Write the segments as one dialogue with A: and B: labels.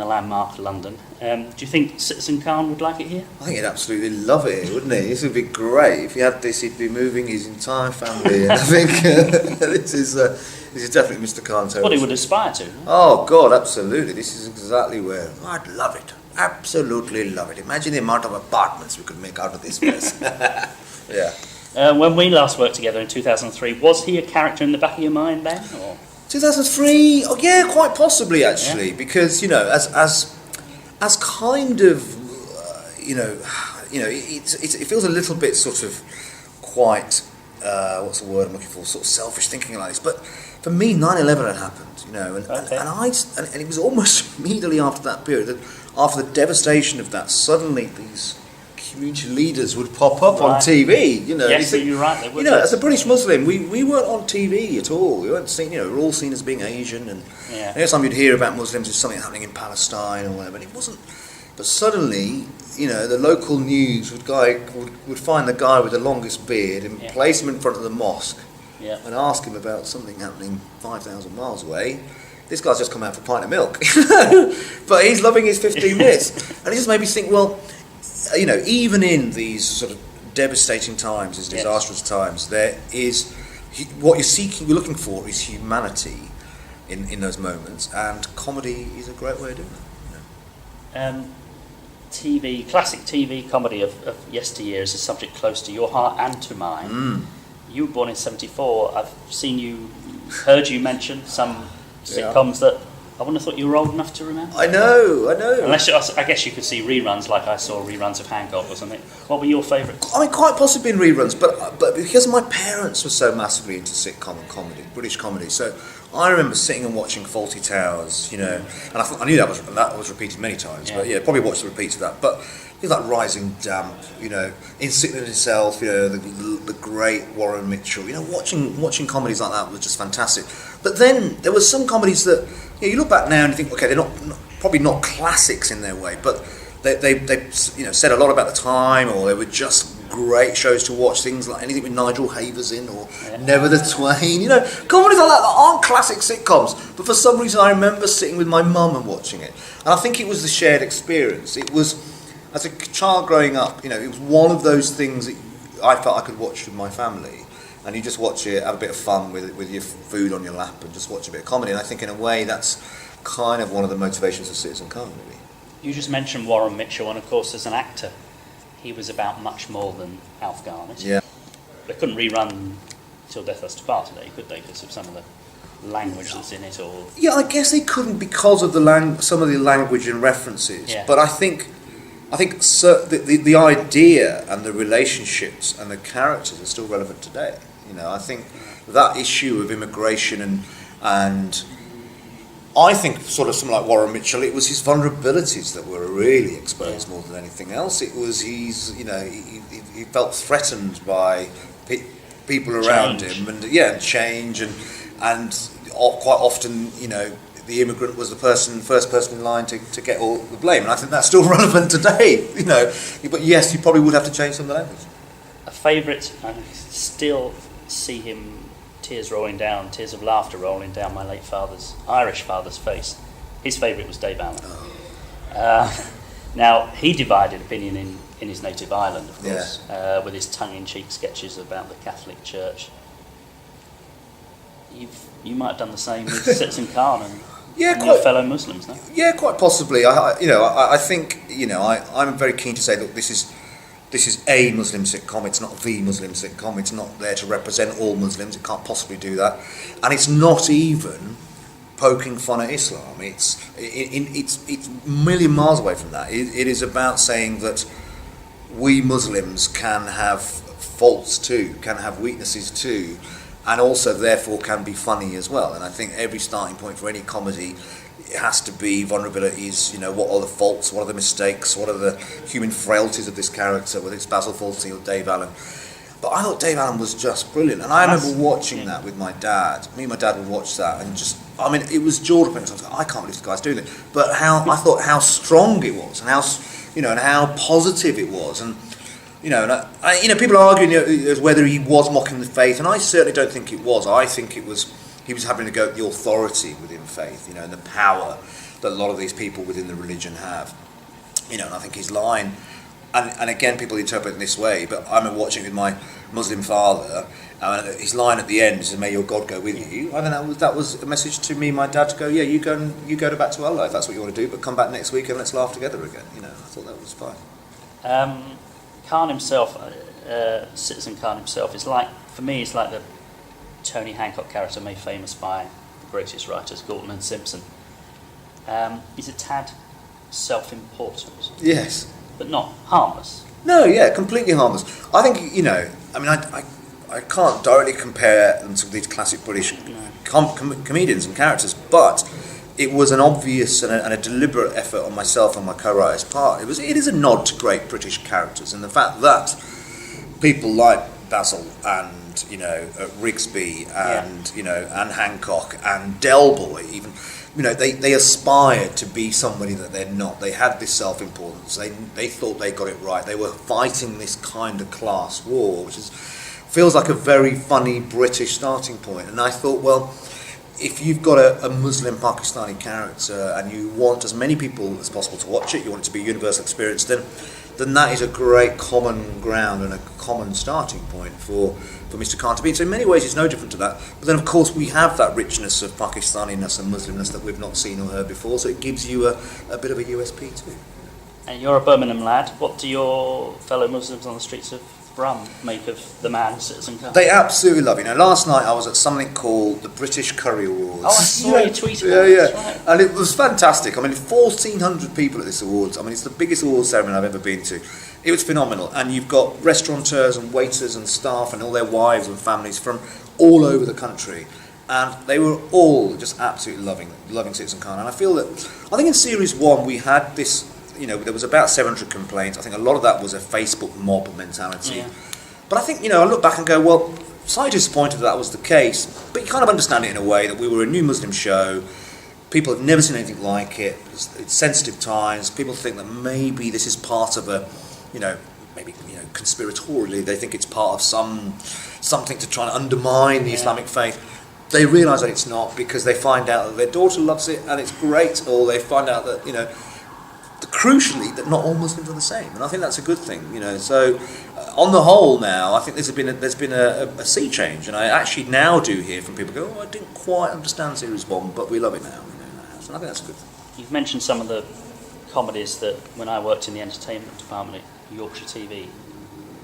A: the landmark London. Do you think Citizen Khan would like it here?
B: I think he'd absolutely love it, wouldn't he? This would be great. If he had this, he'd be moving his entire family. And I think this is definitely Mr. Khan's home.
A: What he would aspire to.
B: Oh, God, absolutely. This is exactly where... I'd love it. Absolutely love it. Imagine the amount of apartments we could make out of this place. Yeah.
A: When we last worked together in 2003, was he a character in the back of your mind then? Or?
B: 2003? Oh, yeah, quite possibly, actually. Yeah. Because, as kind of, it feels a little bit sort of quite, what's the word I'm looking for, sort of selfish thinking like this. But for me, 9/11 had happened, and it was almost immediately after that period, that after the devastation of that, suddenly these community leaders would pop up on TV.
A: Yes, you're right. They would.
B: As a British Muslim, we weren't on TV at all. We weren't seen. We're all seen as being Asian, and every time you'd hear about Muslims, there's something happening in Palestine or whatever. And it wasn't. But suddenly, the local news would find the guy with the longest beard and place him in front of the mosque and ask him about something happening 5,000 miles away. This guy's just come out for a pint of milk, but he's loving his 15 minutes, and it just made me think. Well. Even in these sort of devastating times, these disastrous times, there is what you're looking for is humanity in those moments, and comedy is a great way of doing that.
A: Classic TV comedy of yesteryear is a subject close to your heart and to mine. You were born in '74. I've heard you mention some sitcoms that I wouldn't have thought you were old enough to remember.
B: I know.
A: Unless I guess you could see reruns, like I saw reruns of Hancock or something. What were your favourites?
B: I mean, quite possibly in reruns, but because my parents were so massively into sitcom and comedy, British comedy, so I remember sitting and watching Fawlty Towers, and I knew that was repeated many times, but probably watched the repeats of that. But things like Rising Damp, Instant in Itself, the great Warren Mitchell, watching comedies like that was just fantastic. But then there were some comedies that you look back now and you think, okay, they're probably not classics in their way, but they said a lot about the time, or they were just great shows to watch. Things like anything with Nigel Havers in, or Never the Twain. Comedies like that aren't classic sitcoms, but for some reason I remember sitting with my mum and watching it, and I think it was the shared experience. It was, as a child growing up, it was one of those things that I felt I could watch with my family. And you just watch it, have a bit of fun with your food on your lap, and just watch a bit of comedy. And I think in a way that's kind of one of the motivations of Citizen Khan, really.
A: You just mentioned Warren Mitchell, and of course as an actor, he was about much more than Alf Garnett.
B: Yeah.
A: They couldn't rerun Till Death Us Do Part today, could they, because of some of the language that's in it? Or
B: yeah, I guess they couldn't because of some of the language and references.
A: Yeah.
B: But I think the idea and the relationships and the characters are still relevant today. I think that issue of immigration and I think sort of someone like Warren Mitchell, it was his vulnerabilities that were really exposed more than anything else. It was he felt threatened by people around him and change and quite often the immigrant was the first person in line to get all the blame, and I think that's still relevant today. But yes, you probably would have to change some of the language.
A: A favourite, I still see him, tears of laughter rolling down my late Irish father's face. His favourite was Dave Allen. Now, he divided opinion in his native Ireland, of course, with his tongue-in-cheek sketches about the Catholic Church. You might have done the same with Citizen Khan and your fellow Muslims, no?
B: Yeah, quite possibly. I think I'm very keen to say that this is a Muslim sitcom. It's not the Muslim sitcom. It's not there to represent all Muslims. It can't possibly do that, and it's not even poking fun at Islam. It's a million miles away from that. It is about saying that we Muslims can have faults too, can have weaknesses too, and also therefore can be funny as well. And I think every starting point for any comedy, it has to be vulnerabilities. What are the faults? What are the mistakes? What are the human frailties of this character? Whether it's Basil Fawlty or Dave Allen. But I thought Dave Allen was just brilliant, and I remember watching that with my dad. Me and my dad would watch that, and it was jaw-dropping. I was like, I can't believe this guy's doing it. But I thought how strong it was, and how positive it was, and people are arguing whether he was mocking the faith, and I certainly don't think it was. I think it was he was having to go at the authority within faith, and the power that a lot of these people within the religion have. You know, and I think his line, and again, people interpret it this way, but I remember watching it with my Muslim father, and his line at the end is, "May your God go with you." I think that was a message to me, my dad, to go, yeah, you go back to Allah if that's what you want to do, but come back next week and let's laugh together again. You know, I thought that was fine.
A: Khan himself, Citizen Khan himself, is like, for me, it's like the Tony Hancock character made famous by the greatest writers, Galton and Simpson. He's a tad self-important.
B: Yes.
A: But not harmless.
B: No, yeah, completely harmless. I think, you know, I mean, I can't directly compare them to these classic British comedians and characters, but it was an obvious and a deliberate effort on myself and my co-writer's part. It is a nod to great British characters, and the fact that people like Basil and, you know, Rigsby and, you know, and Hancock and Del Boy even, you know, they aspired to be somebody that they're not. They had this self-importance. They thought they got it right. They were fighting this kind of class war, which feels like a very funny British starting point. And I thought, well, if you've got a Muslim Pakistani character and you want as many people as possible to watch it, you want it to be a universal experience, then that is a great common ground and a common starting point for Mr. Khan to be. So in many ways it's no different to that. But then of course we have that richness of Pakistaniness and Muslimness that we've not seen or heard before, so it gives you a bit of a USP too.
A: And you're a Birmingham lad. What do your fellow Muslims on the streets of Brum make of the man, Citizen Khan?
B: They absolutely love it. You know, last night I was at something called the British Curry Awards.
A: Oh, I saw you tweet about
B: it. Yeah.
A: Right.
B: And it was fantastic. I mean, 1,400 people at this awards. I mean, it's the biggest awards ceremony I've ever been to. It was phenomenal. And you've got restaurateurs and waiters and staff and all their wives and families from all over the country. And they were all just absolutely loving Citizen Khan. And I think in Series 1 we had this, you know, there was about 700 complaints. I think a lot of that was a Facebook mob mentality. Yeah. But I think, you know, I look back and go, well, slightly disappointed that was the case, but you kind of understand it in a way that we were a new Muslim show. People have never seen anything like it. It's sensitive times. People think that maybe this is part of a, you know, maybe, you know, conspiratorially, they think it's part of something to try and undermine the Islamic faith. They realise that it's not, because they find out that their daughter loves it and it's great, or they find out that, you know, crucially, that not all Muslims are the same, and I think that's a good thing, you know. So, on the whole, now I think there's been a sea change, and I actually now do hear from people go, "Oh, I didn't quite understand Series 1, but we love it now." You know, so I think that's good.
A: You've mentioned some of the comedies that when I worked in the entertainment department at Yorkshire TV,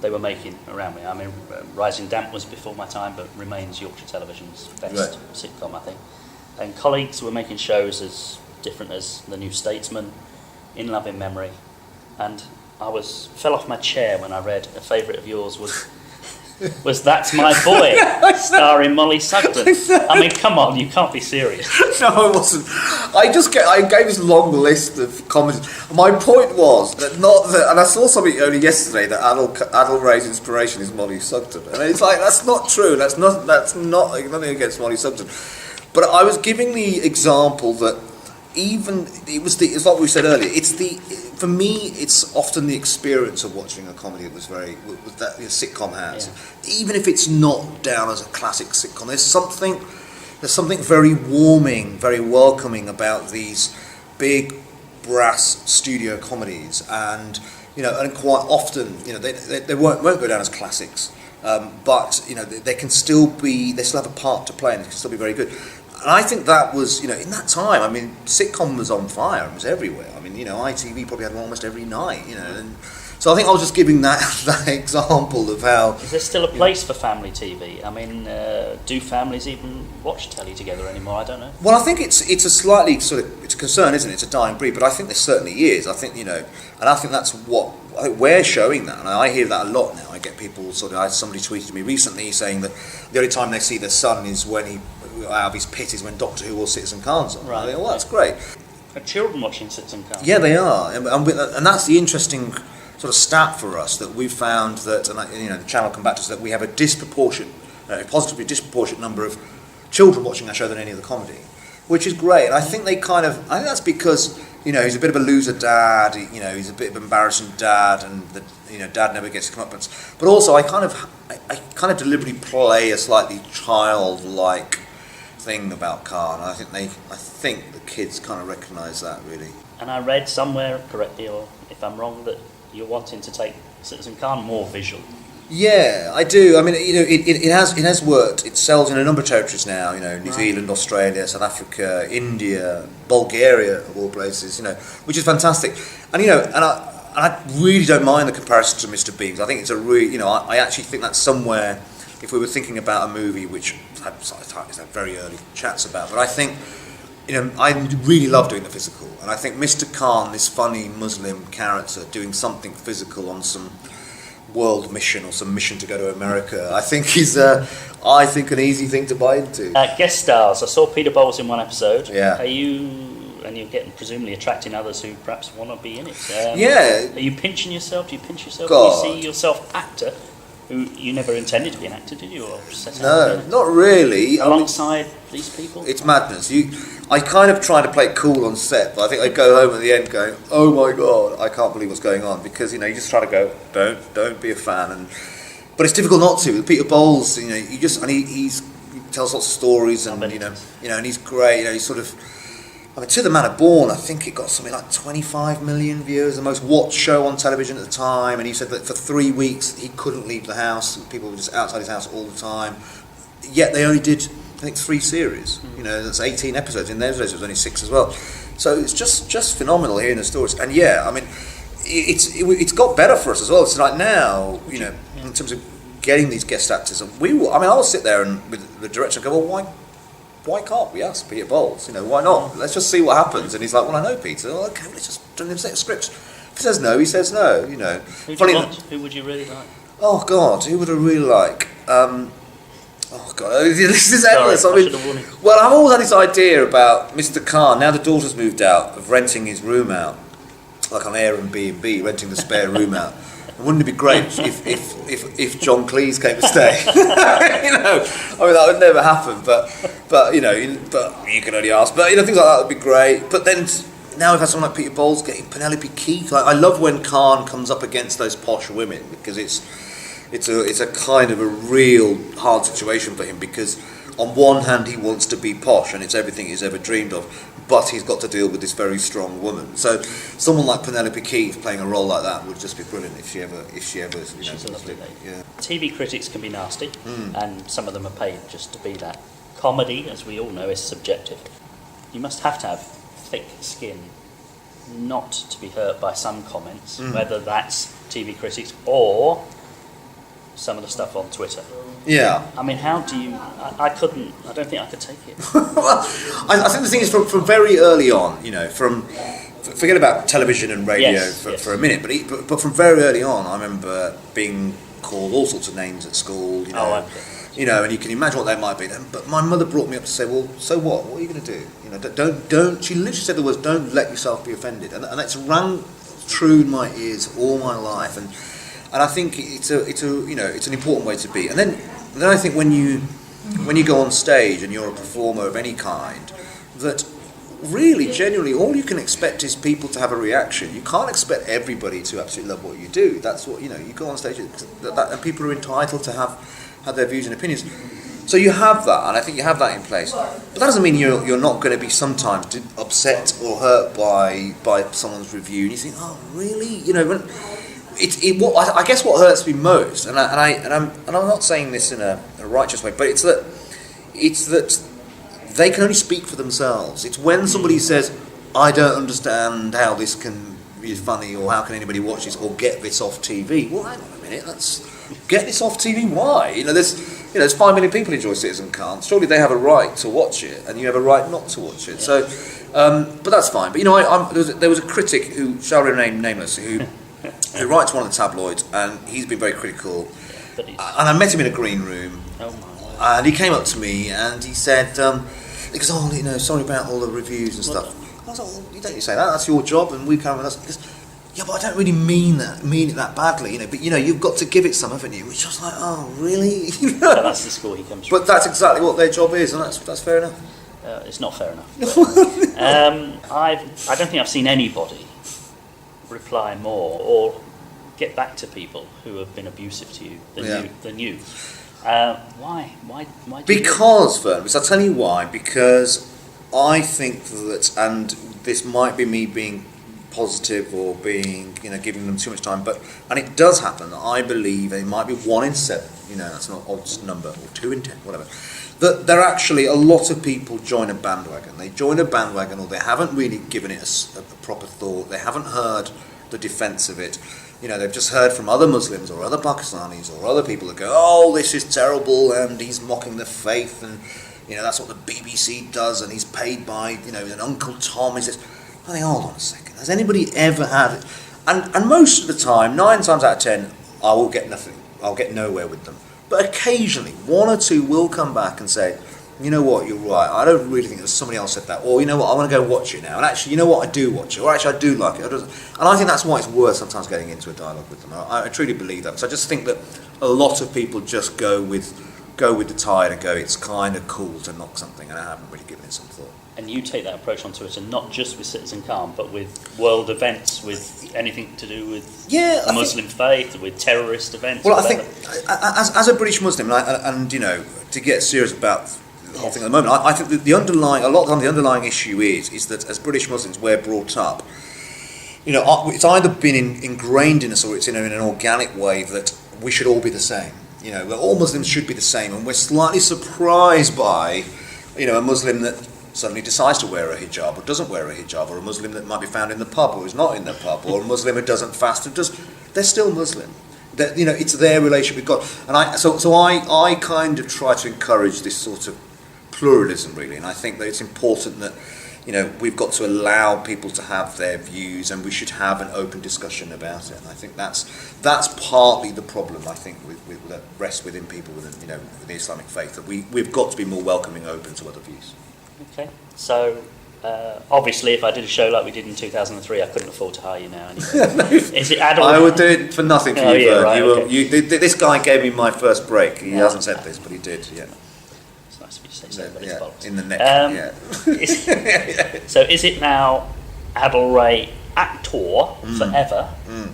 A: they were making around me. I mean, Rising Damp was before my time, but remains Yorkshire Television's best sitcom, I think. And colleagues were making shows as different as The New Statesman, In Love in Memory, and I fell off my chair when I read a favourite of yours was That's My Boy, starring Molly Sugden. I mean, come on, you can't be serious.
B: No, I wasn't. I gave this long list of comments. My point was that and I saw something only yesterday that Adil Ray's inspiration is Molly Sugden, and it's like, that's not true. That's not nothing against Molly Sugden, but I was giving the example that. It's like we said earlier. For me, it's often the experience of watching a comedy that that a sitcom has. Yeah. Even if it's not down as a classic sitcom, there's something very warming, very welcoming about these big brass studio comedies, and you know, and quite often, you know, they won't go down as classics, but you know, they still have a part to play, and they can still be very good. And I think that was, you know, in that time, I mean, sitcom was on fire. It was everywhere. I mean, you know, ITV probably had one almost every night, you know. And so I think I was just giving that example of how...
A: Is there still a place for family TV? I mean, do families even watch telly together anymore? I don't know.
B: Well, I think it's a slightly it's a concern, isn't it? It's a dying breed, but I think there certainly is. I think, you know, and I think that's I think we're showing that, and I hear that a lot now. I get people somebody tweeted me recently saying that the only time they see their son is when out of his pit is when Doctor Who or Citizen Khan's on. Right. I think, well, that's great.
A: Are children watching Citizen Khan?
B: Yeah, they are, and that's the interesting sort of stat for us, that we've found that, and you know, the channel come back to us, that we have a positively disproportionate number of children watching our show than any other comedy, which is great. And I think I think that's because, you know, he's a bit of a loser dad, you know, he's a bit of an embarrassing dad, and you know, dad never gets comeuppance. But also, I kind of deliberately play a slightly childlike thing about Khan. I think the kids kind of recognise that really.
A: And I read somewhere, correctly, or if I'm wrong, that you're wanting to take Citizen Khan more visual.
B: Yeah, I do. I mean, it has worked. It sells in a number of territories now. New Zealand, Australia, South Africa, India, Bulgaria, of all places. Which is fantastic. And I really don't mind the comparison to Mr. Bean. I think it's a really, I actually think that's somewhere. If we were thinking about a movie, which I've had very early chats about, but I think, I really love doing the physical, and I think Mr. Khan, this funny Muslim character, doing something physical on some world mission or some mission to go to America, I think is an easy thing to buy into.
A: Guest stars. I saw Peter Bowles in one episode.
B: Yeah.
A: And you're presumably attracting others who perhaps want to be in it.
B: Yeah.
A: Are you pinching yourself? Do you pinch yourself?
B: God.
A: Do you see yourself actor? Who you never intended to be an actor, did you? Or
B: No, not really.
A: Alongside these people?
B: It's madness. I kind of try to play it cool on set, but I think I go home at the end going, oh my God, I can't believe what's going on, because you just try to go, don't be a fan, but it's difficult not to. With Peter Bowles, he tells lots of stories, and and he's great. He's sort of. To the Man of Born, I think it got something like 25 million viewers, the most watched show on television at the time, and he said that for 3 weeks he couldn't leave the house, people were just outside his house all the time, yet they only did, I think, 3 series, that's 18 episodes, in those days it was only 6 as well, so it's just phenomenal hearing the stories, and it's got better for us as well. It's like now, in terms of getting these guest actors, and I'll sit there and with the director and go, well, why can't we ask Peter Bowles? Why not? Let's just see what happens. And he's like, well, I know Peter. Oh, okay, let's just do him scripts. If he says no, he says no.
A: Who would you really like?
B: Oh God, who would I really like? Oh God, this is endless. Well, I've always had this idea about Mr. Khan. Now the daughter's moved out, of renting his room out, like on Airbnb, renting the spare room out. Wouldn't it be great if John Cleese came to stay? That would never happen. But you can only ask. But things like that would be great. But then now we've had someone like Peter Bowles getting Penelope Keith. I love when Khan comes up against those posh women, because it's a kind of a real hard situation for him, because on one hand he wants to be posh and it's everything he's ever dreamed of, but he's got to deal with this very strong woman. So someone like Penelope Keith playing a role like that would just be brilliant if she ever
A: She's a lovely lady.
B: Yeah.
A: TV critics can be nasty, and some of them are paid just to be that. Comedy, as we all know, is subjective. You must have to have thick skin not to be hurt by some comments, whether that's TV critics or some of the stuff on Twitter.
B: Yeah.
A: How do you... I don't think I could take it.
B: Well, I think the thing is from very early on, forget about television and radio for a minute, but from very early on, I remember being called all sorts of names at school, and you can imagine what they might be. But my mother brought me up to say, well, so what? What are you going to do? Don't. She literally said the words, "Don't let yourself be offended," and that's rang true in my ears all my life, and I think it's an important way to be. And then I think when you go on stage and you're a performer of any kind, that really, genuinely, all you can expect is people to have a reaction. You can't expect everybody to absolutely love what you do. That's what, you go on stage, and people are entitled to have their views and opinions. So you have that, and I think you have that in place. But that doesn't mean you're not going to be sometimes upset or hurt by someone's review, and you think, oh, really? I guess what hurts me most, and I'm not saying this in a righteous way, but it's that they can only speak for themselves. It's when somebody says, I don't understand how this can be funny, or how can anybody watch this, or get this off TV. Well, hang on a minute, let's get this off TV. Why? There's 5 million people enjoy Citizen Khan. Surely they have a right to watch it, and you have a right not to watch it. So, but that's fine. But there was a critic who shall remain nameless who writes one of the tabloids, and he's been very critical. And I met him in a green room, and he came up to me and he said, he goes, sorry about all the reviews and stuff. I was like, well, you don't say that, that's your job, and we come with us. He goes, yeah, but I don't really mean it that badly, but you've got to give it some, haven't you? Which I was like, oh, really?
A: But that's the school he comes from.
B: But that's exactly what their job is, and that's fair enough.
A: It's not fair enough. I don't think I've seen anybody reply more or get back to people who have been abusive to you than you. Why? Why do you
B: Because, Vern, I'll tell you why. Because I think that, and this might be me being positive or being, giving them too much time, and it does happen. I believe it might be 1 in 7. That's not an odd number, or 2 in 10, whatever. That there are actually a lot of people join a bandwagon. They join a bandwagon, or they haven't really given it a proper thought. They haven't heard the defence of it. They've just heard from other Muslims or other Pakistanis or other people that go, oh, this is terrible, and he's mocking the faith, and that's what the BBC does, and he's paid by an Uncle Tom. He says, I think, hold on a second. Has anybody ever had it? And most of the time, 9 times out of 10, I will get nothing. I'll get nowhere with them. But occasionally, 1 or 2 will come back and say, you know what, you're right. I don't really think there's somebody else said that. Or, you know what, I want to go watch it now. And actually, you know what, I do watch it. Or actually, I do like it. And I think that's why it's worth sometimes getting into a dialogue with them. I truly believe that. So I just think that a lot of people just go with the tide and go, it's kind of cool to knock something, and I haven't really given it some thought.
A: And you take that approach on Twitter, not just with Citizen Calm, but with world events, with anything to do with the Muslim faith, with terrorist events.
B: Well, I think, as a British Muslim, and to get serious about the whole thing at the moment, I think that the underlying issue is that as British Muslims, we're brought up. It's either been ingrained in us, or it's in an organic way that we should all be the same. That all Muslims should be the same, and we're slightly surprised by, a Muslim that suddenly decides to wear a hijab or doesn't wear a hijab, or a Muslim that might be found in the pub or is not in the pub, or a Muslim who doesn't fast and does. They're still Muslim. That it's their relationship with God, and I kind of try to encourage this sort of pluralism, really, and I think that it's important that we've got to allow people to have their views, and we should have an open discussion about it. And I think that's partly the problem. I think with that rests within people with the Islamic faith, that we've got to be more welcoming, open to other views.
A: Okay, so obviously, if I did a show like we did in 2003, I couldn't afford to hire you now anyway. Is it Adil?
B: I would do it for nothing for you, Vern.
A: Right, okay.
B: This guy gave me my first break. He hasn't said this, but he did. Yeah.
A: It's nice of you to say so, but it's bollocks.
B: In the neck.
A: So is it now Adil Ray actor forever,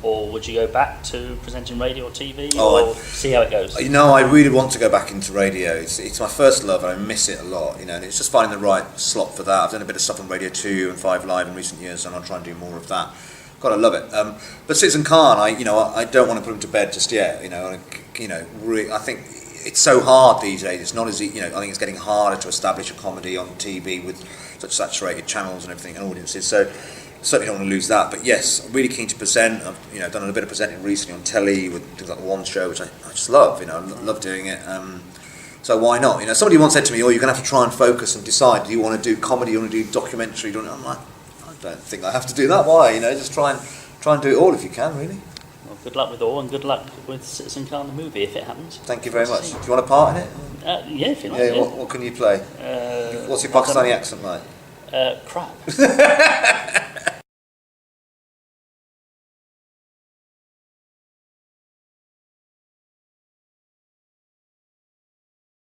A: or would you go back to presenting radio or TV, or see how it goes?
B: I really want to go back into radio. It's my first love, and I miss it a lot. And it's just finding the right slot for that. I've done a bit of stuff on Radio 2 and 5 Live in recent years, and I'll try and do more of that. God, I love it. But Citizen Khan, I don't want to put him to bed just yet. I think it's so hard these days. It's not as I think it's getting harder to establish a comedy on TV with such saturated channels and everything and audiences. So certainly don't want to lose that. But yes, I'm really keen to present. I've done a bit of presenting recently on telly with things like the One Show, which I just love. I love doing it. So why not? Somebody once said to me, "Oh, you're going to have to try and focus and decide. Do you want to do comedy? You want to do documentary? I'm like, I don't think I have to do that. Why? Just try and do it all if you can, really."
A: Well, good luck with all, and good luck with Citizen Khan the movie if it happens.
B: Thank you very much. Do you want a part in it?
A: Yeah, if you like.
B: Yeah. What can you play? What's your Pakistani accent like?
A: Crap.